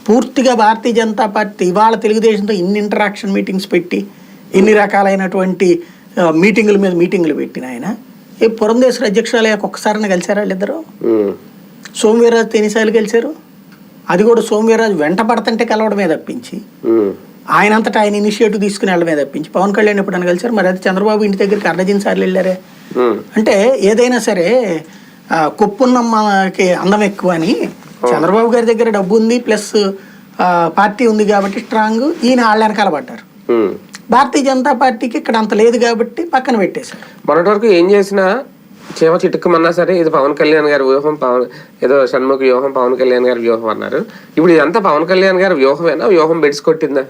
పూర్తిగా భారతీయ జనతా పార్టీ ఇవాళ తెలుగుదేశంతో ఇన్ని ఇంటరాక్షన్ మీటింగ్స్ పెట్టి ఇన్ని రకాలైనటువంటి మీటింగుల మీద మీటింగులు పెట్టిన ఆయన ఏ పురంధేశ్వర అధ్యక్షురాలయ్యాక ఒక్కసారిని కలిశారా వాళ్ళిద్దరు? సోమవీర్రాజుతో ఎన్నిసార్లు కలిశారు? అది కూడా సోమవీర్రాజు వెంట పడుతుంటే కలవడమే తప్పించి ఆయనంతటా ఆయన ఇనిషియేటివ్ తీసుకుని వెళ్ళడమే తప్పించి పవన్ కళ్యాణ్ ఎప్పుడైనా కలిసారు? మరి అది చంద్రబాబు ఇంటి దగ్గరికి అర్ధజన్ సార్లు వెళ్ళారే. అంటే ఏదైనా సరే కొప్పున్నమ్మకి అందం ఎక్కువ అని చంద్రబాబు గారి దగ్గర డబ్బు ఉంది ప్లస్ పార్టీ ఉంది కాబట్టి స్ట్రాంగ్, ఈయన వాళ్ళ వెనకాల పడ్డారు. భారతీయ జనతా పార్టీకి ఇక్కడ అంత లేదు కాబట్టి పక్కన పెట్టేశారు. మొన్నటి వరకు ఏం చేసినా చేమ చిట్టుకుమన్నా సరే ఇది పవన్ కళ్యాణ్ గారి వ్యూహం, ఏదో షణ్ముఖ వ్యూహం, పవన్ కళ్యాణ్ గారి వ్యూహం అన్నారు. ఇప్పుడు ఇదంతా పవన్ కళ్యాణ్ గారి వ్యూహమేనా? వ్యూహం బెడిసి కొట్టిందా?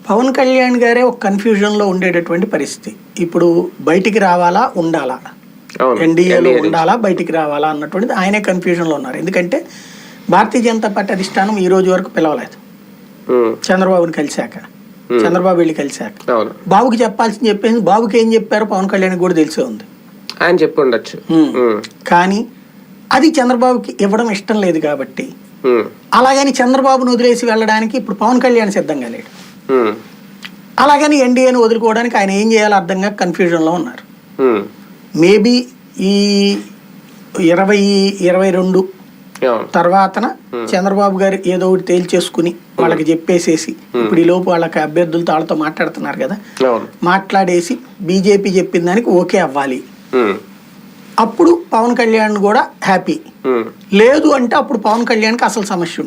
పవన్ కళ్యాణ్ గారే ఒక కన్ఫ్యూజన్ లో ఉండేటటువంటి పరిస్థితి. ఇప్పుడు బయటికి రావాలా ఉండాలా, ఎన్డీఏలో ఉండాలా బయటికి రావాలా అన్నటువంటిది ఆయనే కన్ఫ్యూజన్ లో ఉన్నారు. ఎందుకంటే భారతీయ జనతా పార్టీ అధిష్టానం ఈ రోజు వరకు పిలవలేదు చంద్రబాబుని కలిశాక, చంద్రబాబు వెళ్ళి కలిశాక. బాబుకి చెప్పాల్సింది చెప్పేసి బాబుకి ఏం చెప్పారో పవన్ కళ్యాణ్ కూడా తెలిసే ఉంది, ఆయన చెప్పి ఉండొచ్చు. కానీ అది చంద్రబాబుకి ఇవ్వడం ఇష్టం లేదు కాబట్టి అలాగని చంద్రబాబును వదిలేసి వెళ్ళడానికి ఇప్పుడు పవన్ కళ్యాణ్ సిద్ధంగా లేడు. అలాగని ఎన్డీఏని వదులుకోవడానికి ఆయన ఏం చేయాలో అర్థంగా కన్ఫ్యూజన్లో ఉన్నారు. మేబీ ఈ 2022 తర్వాతన చంద్రబాబు గారు ఏదో ఒకటి తేల్చేసుకుని వాళ్ళకి చెప్పేసేసి ఇప్పుడు ఈ లోపు వాళ్ళకి అభ్యర్థులతో వాళ్ళతో మాట్లాడుతున్నారు కదా, మాట్లాడేసి బీజేపీ చెప్పిన దానికి ఓకే అవ్వాలి. అప్పుడు పవన్ కళ్యాణ్ కూడా హ్యాపీ. లేదు అంటే అప్పుడు పవన్ కళ్యాణ్కి అసలు సమస్య ఉంటుంది.